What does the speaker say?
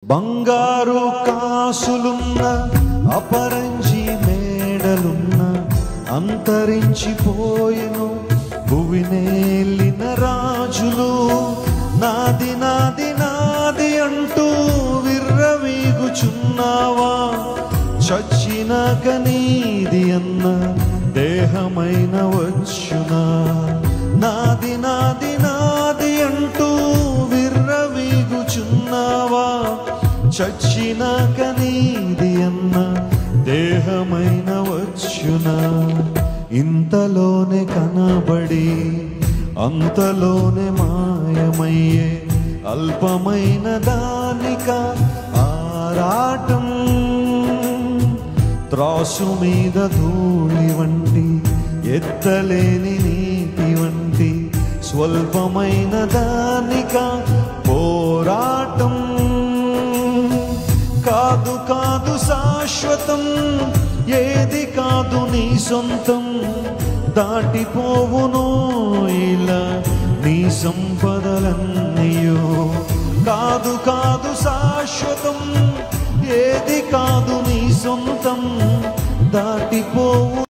బంగారు కాసులున్న అపరంజి మేడలున్న అంతరించిపోయెను భువినేలిన రాజులు నాది నాది నాది అంటూ విర్రవీగుచున్నావా చచ్చిన కనీది అన్న దేహమైన వచ్చునా నాది నాది నాది అంటూ విర్రవీగుచున్నావా చచ్చిన కనీది అన్న దేహమైన వచ్చునా ఇంతలోనే కనబడి అంతలోనే మాయమయ్యే అల్పమైన దానిక ఆరాటం త్రాసు మీద ధూళి వంటి ఎత్తలేని నీటి వంటి స్వల్పమైన దానిక పోరాటం కాదు కాదు శాశ్వతం ఏది కాదు నీ సొంతం దాటిపోవును ఇలా నీ సంపదలన్నీయో కాదు కాదు శాశ్వతం ఏది కాదు నీ సొంతం దాటిపోవు